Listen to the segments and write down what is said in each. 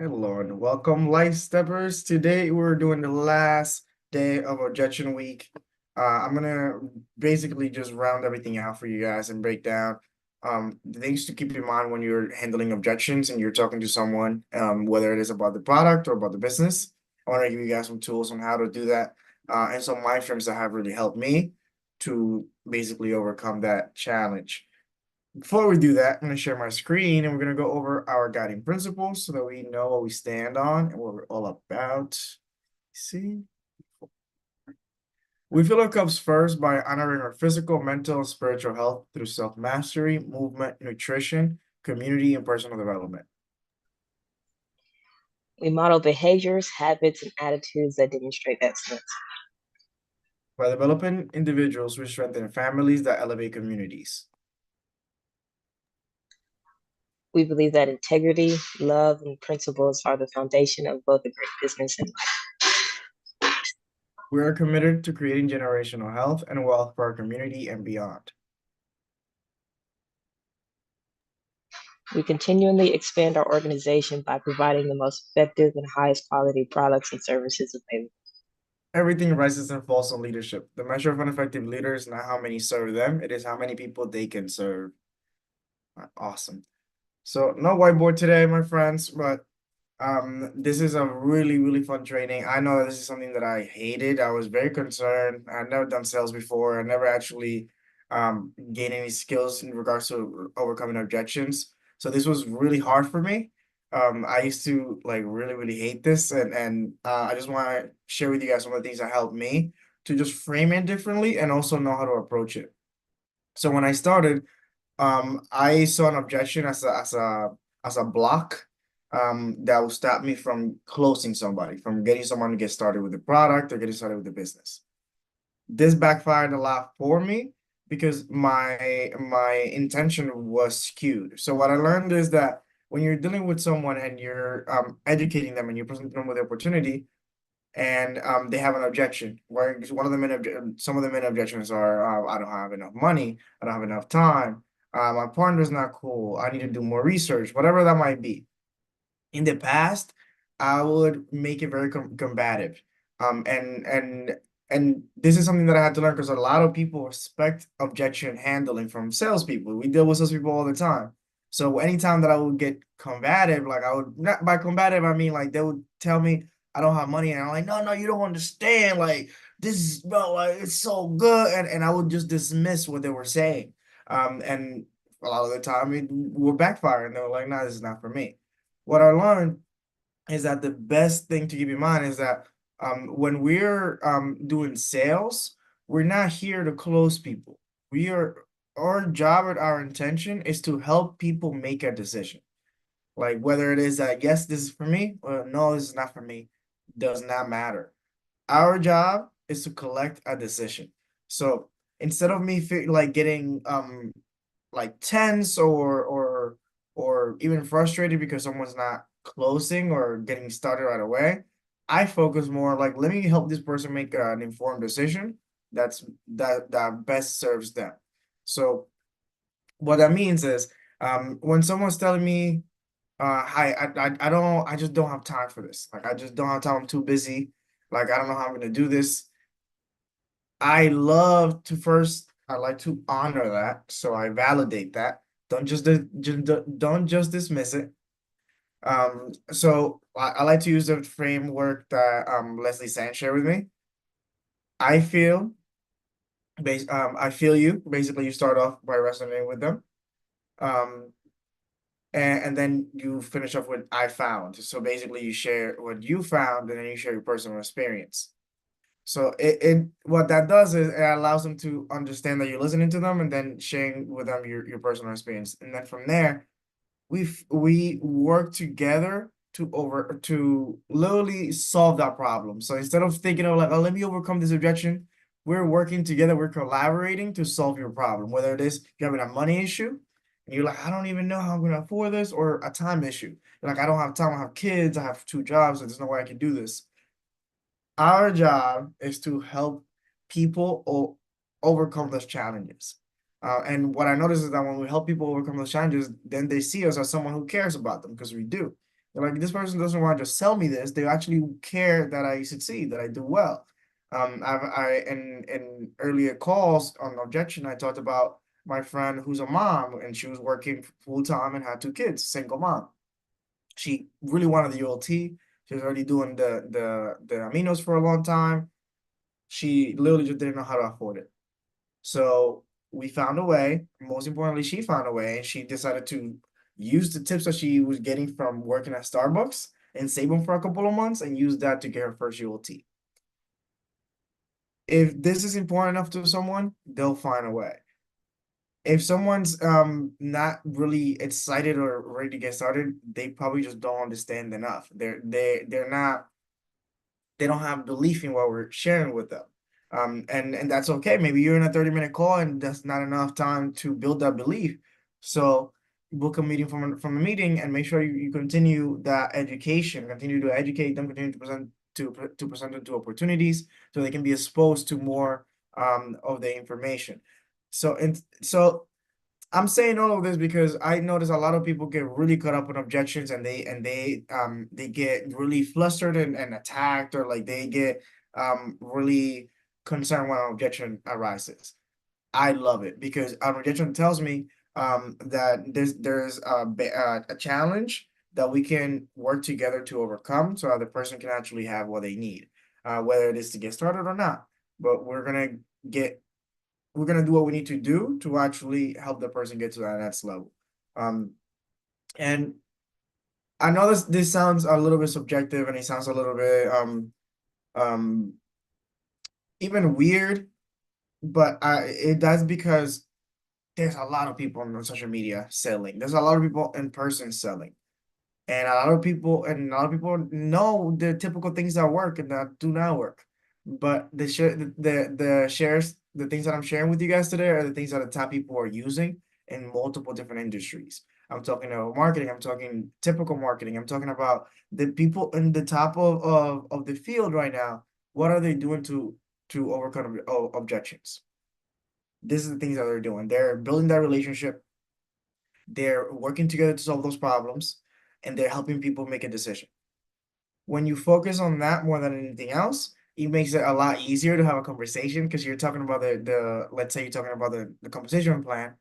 Hello and welcome, Life Steppers. Today we're doing the last day of Objection Week. I'm gonna basically just round everything out for you guys and break down the things to keep in mind when you're handling objections and you're talking to someone, whether it is about the product or about the business. I want to give you guys some tools on how to do that, and some mind frames that have really helped me to basically overcome that challenge. Before we do that, I'm going to share my screen and we're going to go over our guiding principles so that we know what we stand on and what we're all about. See? We fill our cups first by honoring our physical, mental, and spiritual health through self-mastery, movement, nutrition, community, and personal development. We model behaviors, habits, and attitudes that demonstrate excellence. By developing individuals, we strengthen families that elevate communities. We believe that integrity, love, and principles are the foundation of both a great business and life. We are committed to creating generational health and wealth for our community and beyond. We continually expand our organization by providing the most effective and highest quality products and services available. Everything rises and falls on leadership. The measure of an effective leader is not how many serve them, it is how many people they can serve. Awesome. So no whiteboard today, my friends, but this is a really fun training. I know this is something that I hated. I was very concerned. I've never done sales before. I never actually gained any skills in regards to overcoming objections. So this was really hard for me. I used to like really hate this, and I just want to share with you guys some of the things that helped me to just frame it differently and also know how to approach it. So when I started, I saw an objection as a block that will stop me from closing somebody, from getting someone to get started with the product or getting started with the business. This backfired a lot for me because my intention was skewed. So what I learned is that when you're dealing with someone and you're educating them and you're presenting them with the opportunity, and they have an objection. Where some of the main objections are, I don't have enough money, I don't have enough time, my partner's not cool, I need to do more research, whatever that might be. In the past, I would make it very combative. And this is something that I had to learn because a lot of people expect objection handling from salespeople. We deal with salespeople all the time. So anytime that I would get combative, like I would not by combative, I mean like they would tell me I don't have money, and I'm like, no, you don't understand. Like this is bro, like it's so good, and I would just dismiss what they were saying. And a lot of the time it would backfire, and they were like, no, this is not for me. What I learned is that the best thing to keep in mind is that when we're doing sales, we're not here to close people. We are Our job and our intention is to help people make a decision. Like whether it is that yes, this is for me, or no, this is not for me, does not matter. Our job is to collect a decision. So instead of me like getting like tense or even frustrated because someone's not closing or getting started right away, I focus more like let me help this person make an informed decision that best serves them. So what that means is when someone's telling me hi, I just don't have time for this. Like I just don't have time, I'm too busy. Like I don't know how I'm gonna do this. I like to honor that, so I validate that. Don't just dismiss it. So I like to use the framework that Leslie Sand shared with me. I feel I feel you. Basically, you start off by resonating with them. Um, and then you finish off with I found. So basically you share what you found and then you share your personal experience. So it what that does is it allows them to understand that you're listening to them and then sharing with them your personal experience. And then from there, we work together to literally solve that problem. So instead of thinking of like, oh, let me overcome this objection, we're working together, we're collaborating to solve your problem. Whether it is you're having a money issue and you're like, I don't even know how I'm gonna afford this, or a time issue. You're like, I don't have time, I have kids, I have two jobs, so there's no way I can do this. Our job is to help people overcome those challenges. And what I notice is that when we help people overcome those challenges, then they see us as someone who cares about them because we do. Like this person doesn't want to just sell me this. They actually care that I succeed, that I do well. In earlier calls on objection, I talked about my friend who's a mom and she was working full time and had two kids, single mom. She really wanted the ULT. She was already doing the aminos for a long time. She literally just didn't know how to afford it. So we found a way. Most importantly, she found a way, and she decided to use the tips that she was getting from working at Starbucks and save them for a couple of months and use that to get her first ULT. If this is important enough to someone, they'll find a way. If someone's not really excited or ready to get started, they probably just don't understand enough. They're not, they don't have belief in what we're sharing with them. And that's okay. Maybe you're in a 30-minute call and that's not enough time to build that belief. So book a meeting from a meeting and make sure you continue that education, continue to educate them, continue to present them to opportunities so they can be exposed to more of the information. So I'm saying all of this because I notice a lot of people get really caught up in objections and they get really flustered and attacked, or like they get really concerned when an objection arises. I love it because an objection tells me that there's a challenge that we can work together to overcome so that the person can actually have what they need, whether it is to get started or not. But get we're gonna do what we need to do to actually help the person get to that next level. Um, and I know this sounds a little bit subjective and it sounds a little bit um even weird, but that's because there's a lot of people on social media selling. There's a lot of people in person selling. And a lot of people know the typical things that work and that do not work. But the shares, the things that I'm sharing with you guys today are the things that the top people are using in multiple different industries. I'm talking about marketing, I'm talking typical marketing, I'm talking about the people in the top of the field right now. What are they doing to overcome objections? This is the things that they're doing. They're building that relationship, they're working together to solve those problems, and they're helping people make a decision. When you focus on that more than anything else, it makes it a lot easier to have a conversation because you're talking about the let's say you're talking about the compensation plan.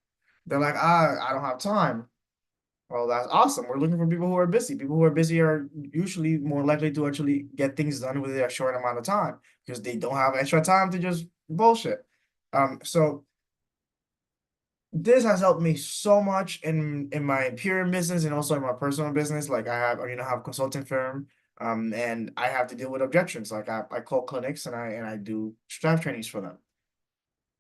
They're like, I don't have time. Well, that's awesome. We're looking for people who are busy. People who are busy are usually more likely to actually get things done within a short amount of time because they don't have extra time to just bullshit. So this has helped me so much in my peer business and also in my personal business. Like I have a consulting firm, and I have to deal with objections. Like I call clinics and I do staff trainings for them.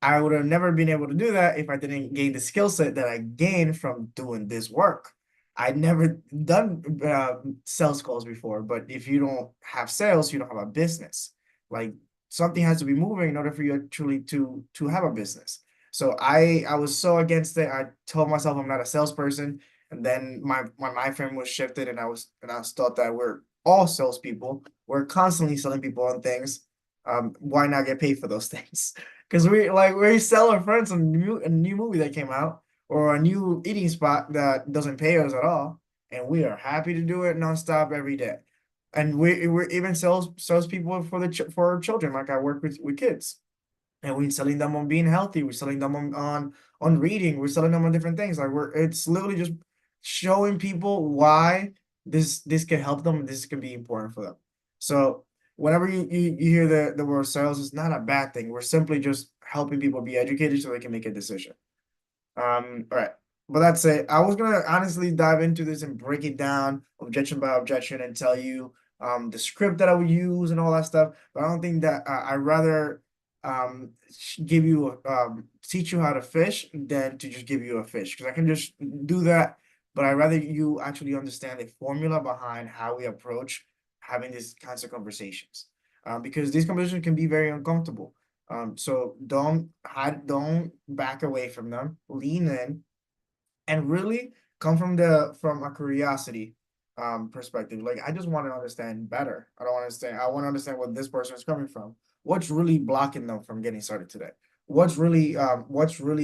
I would have never been able to do that if I didn't gain the skill set that I gained from doing this work. I'd never done sales calls before, but if you don't have sales, you don't have a business. Like something has to be moving in order for you actually to have a business. So I was so against it. I told myself I'm not a salesperson, and then my mind frame was shifted, and I was thought that we're all salespeople. We're constantly selling people on things. Why not get paid for those things? Because we sell our friends a new movie that came out or a new eating spot that doesn't pay us at all, and we are happy to do it nonstop every day. And we're even sales people for for our children. Like I work with kids, and we're selling them on being healthy. We're selling them on reading. We're selling them on different things. Like it's literally just showing people why this can help them. This can be important for them. So whenever you hear the word sales, it's not a bad thing. We're simply just helping people be educated so they can make a decision. All right. But that's it. I was gonna honestly dive into this and break it down objection by objection and tell you the script that I would use and all that stuff. But I don't think that I'd rather give you teach you how to fish than to just give you a fish, because I can just do that. But I'd rather you actually understand the formula behind how we approach having these kinds of conversations. Because these conversations can be very uncomfortable. So don't back away from them. Lean in and really come from a curiosity perspective. Like I just want to understand better. I don't understand. I want to understand what this person is coming from. What's really blocking them from getting started today? What's really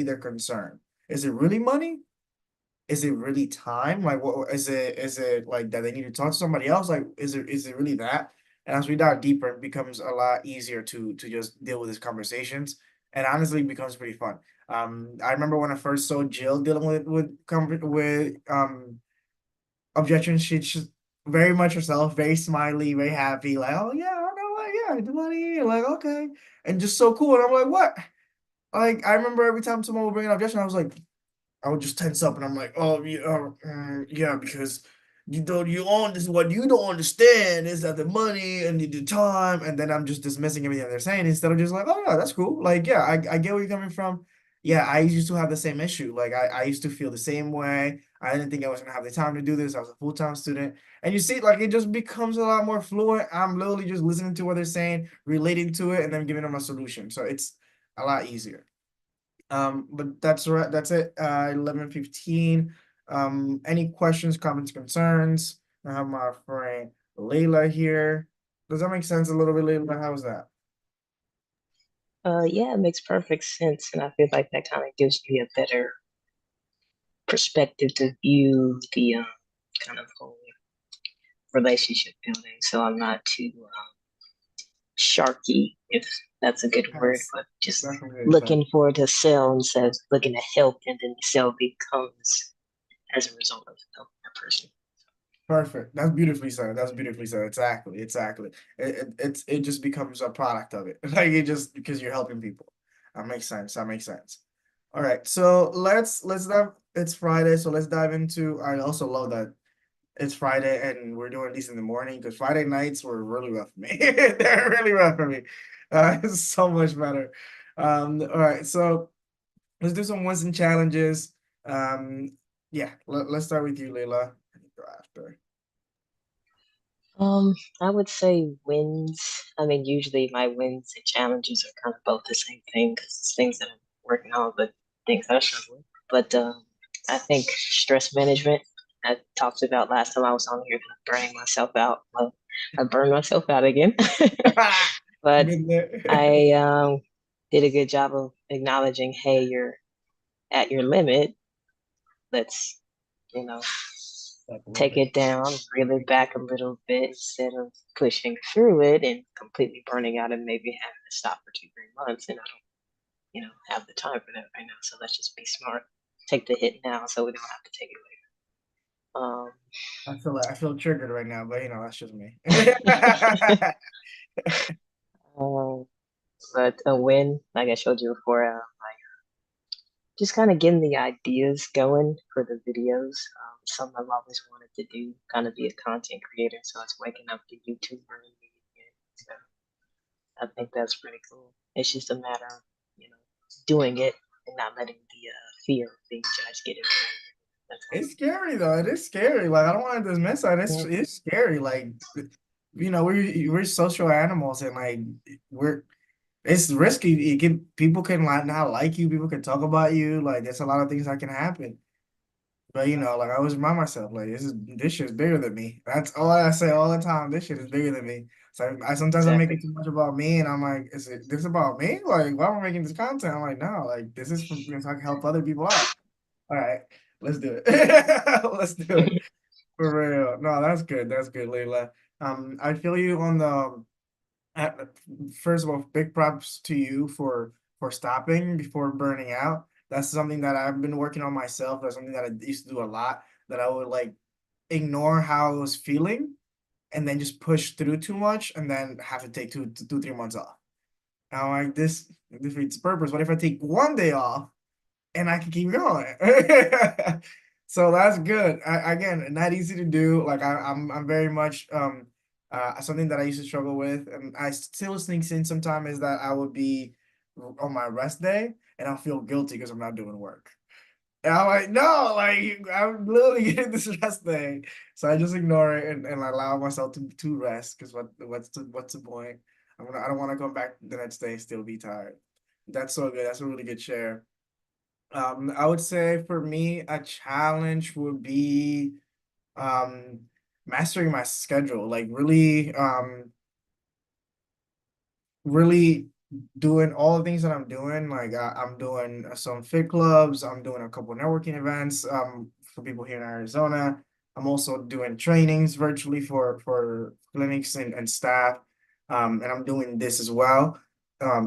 their concern? Is it really money? is it really time? Like, what is it like that they need to talk to somebody else? Like, is it really that? And as we dive deeper, it becomes a lot easier to just deal with these conversations, and honestly, it becomes pretty fun. I remember when I first saw Jill dealing with objections. She's just very much herself, very smiley, very happy, like, oh yeah, I know what, yeah, the money, like okay, and just so cool. And I'm like, what? Like, I remember every time someone would bring an objection, I would just tense up and I'm like, oh yeah, yeah, because this is what you don't understand is that the money and the time, and then I'm just dismissing everything they're saying instead of just like, oh yeah, that's cool. Like, yeah, I get where you're coming from. Yeah, I used to have the same issue. Like I used to feel the same way. I didn't think I was gonna have the time to do this. I was a full-time student. And you see, like it just becomes a lot more fluent. I'm literally just listening to what they're saying, relating to it, and then giving them a solution. So it's a lot easier. But that's right. That's it. 11:15. Any questions, comments, concerns? I have my friend Layla here. Does that make sense a little bit, Layla? How's that? Yeah, it makes perfect sense, and I feel like that kind of gives me a better perspective to view the kind of whole relationship building. So I'm not too sharky, if that's a good word, Yes, but just definitely. looking for to sell instead of looking to help, and then the sell becomes as a result of helping that person. Perfect. That's beautifully said. That's beautifully said. Exactly. Exactly. It just becomes a product of it. Like it just because you're helping people. That makes sense. That makes sense. All right. So let's dive. It's Friday, so let's dive into. I also love that it's Friday and we're doing these in the morning because Friday nights were really rough for me. They're really rough for me. It's so much better. All right, so let's do some wins and challenges. Um, yeah, let's start with you, Leila. I think go after. I would say wins. I mean, usually my wins and challenges are kind of both the same thing because it's things that I'm working on, but things that I struggle with. But I think stress management. I talked about last time I was on here, burning myself out. Well, I burned myself out again, but Been there. I did a good job of acknowledging, hey, you're at your limit. Let's, you know, Like a little take bit. it down, reel it back a little bit instead of pushing through it and completely burning out and maybe having to stop for 2, 3 months. And I don't, have the time for that right now. So let's just be smart. Take the hit now so we don't have to take it I feel triggered right now, but that's just me. later. But a win, like I showed you before, just kind of getting the ideas going for the videos. Something I've always wanted to do, kind of be a content creator. So it's waking up the YouTuber in me again. So I think that's pretty cool. It's just a matter of, you know, doing it and not letting the fear of being judged get in the way. That's It's scary though. It is scary. Like I don't want to dismiss that. all. It's scary. Like we're social animals and like we're it's risky. People can like not like you. People can talk about you. Like there's a lot of things that can happen. But like I always remind myself, like this shit is bigger than me. That's all I say all the time. This shit is bigger than me. So I sometimes I make Exactly. it too much about me, and I'm like, is it this about me? Like why am I making this content? I'm like, no, like this is for so I can help other people out. All right, let's do it. Let's do it for real. No, that's good. That's good, Layla. I feel you on the. uh, First of all, big props to you for stopping before burning out. That's something that I've been working on myself. That's something that I used to do a lot. That I would like ignore how I was feeling and then just push through too much and then have to take 3 months off. And I'm like, this defeats purpose. What if I take one day off and I can keep going? So that's good. Again, not easy to do. Like I'm very much something that I used to struggle with, and I still sneaks in sometimes is that I would be on my rest day and I'll feel guilty because I'm not doing work. And I'm like, no, like I'm literally getting this rest day. So I just ignore it and allow myself to rest because what's the point? I don't want to come back the next day and still be tired. That's so good. That's a really good share. I would say for me, a challenge would be um mastering my schedule, like really doing all the things that I'm doing. Like I'm doing some fit clubs, I'm doing a couple networking events, for people here in Arizona. I'm also doing trainings virtually for clinics and staff, and I'm doing this as well.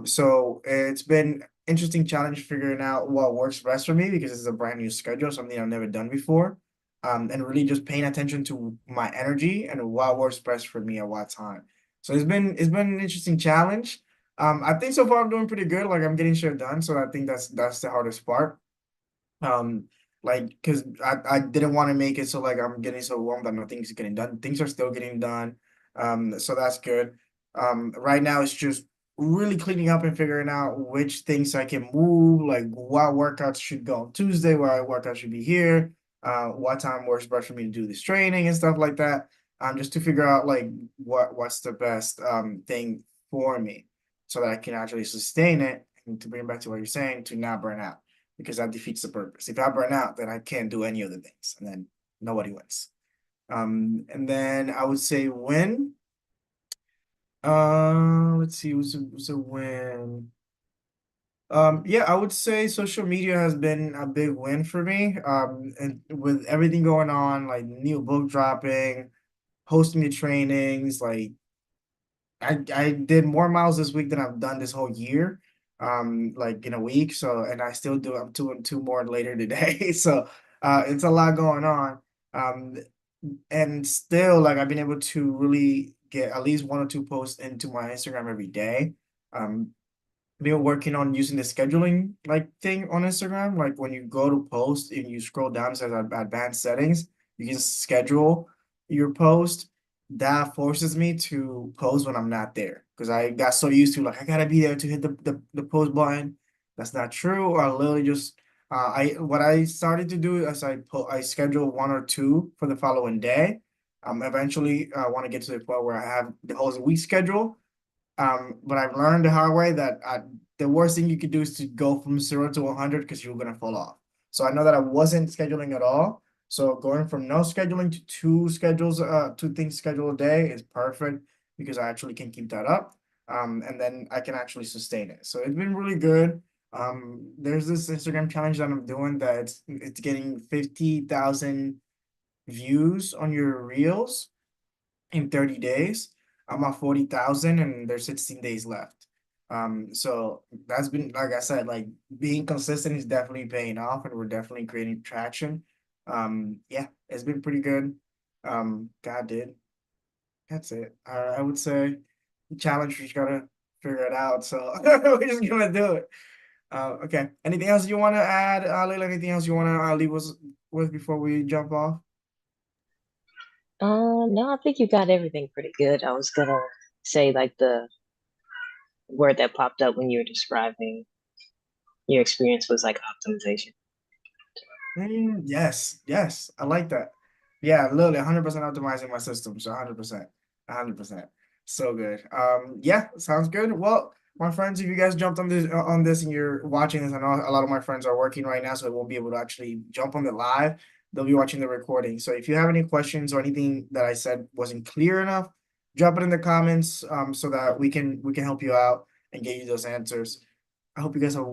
So it's been interesting challenge figuring out what works best for me because it's a brand new schedule, something I've never done before. And really just paying attention to my energy and what works best for me at what time. So it's been an interesting challenge. I think so far I'm doing pretty good. Like I'm getting shit done, so I think that's the hardest part. Um, like because I didn't want to make it so like I'm getting so warm that nothing's getting done. Things are still getting done. So that's good. Right now it's just really cleaning up and figuring out which things I can move, like what workouts should go on Tuesday, what workout should be here, what time works best for me to do this training and stuff like that. Just to figure out like what's the best thing for me so that I can actually sustain it and to bring it back to what you're saying, to not burn out because that defeats the purpose. If I burn out, then I can't do any of the things, and then nobody wins. And then I would say win. Let's see, what's a win? Yeah, I would say social media has been a big win for me. And with everything going on, like new book dropping, hosting the trainings, like I did more miles this week than I've done this whole year, like in a week. So, and I still do. I'm doing two more later today. So, it's a lot going on. Um, and still, like I've been able to really get at least one or two posts into my Instagram every day. Um, been working on using the scheduling like thing on Instagram. Like when you go to post and you scroll down, it says advanced settings, you can schedule your post. That forces me to post when I'm not there because I got so used to like I gotta be there to hit the post button. That's not true. I literally just I what I started to do is I schedule one or two for the following day. Eventually I want to get to the point where I have the whole week schedule, but I've learned the hard way that the worst thing you could do is to go from 0 to 100 because you're gonna fall off. So I know that I wasn't scheduling at all. So going from no scheduling to two things scheduled a day is perfect because I actually can keep that up. And then I can actually sustain it. So it's been really good. There's this Instagram challenge that I'm doing that it's getting 50,000 views on your reels in 30 days. I'm at 40,000 and there's 16 days left. So that's been, like I said, like being consistent is definitely paying off and we're definitely creating traction. Yeah, it's been pretty good. God did. That's it. I would say challenge, we just gotta figure it out. So we're just gonna do it. Okay. Anything else you want to add, Leila? Anything else you want to leave us with before we jump off? No, I think you got everything pretty good. I was gonna say like the word that popped up when you were describing your experience was like optimization. Yes, yes, I like that. Yeah, literally 100% optimizing my system. So 100%, 100%. So good. Yeah, sounds good. Well, my friends, if you guys jumped on this and you're watching this, I know a lot of my friends are working right now, so they won't be able to actually jump on the live. They'll be watching the recording. So if you have any questions or anything that I said wasn't clear enough, drop it in the comments so that we can help you out and get you those answers. I hope you guys have a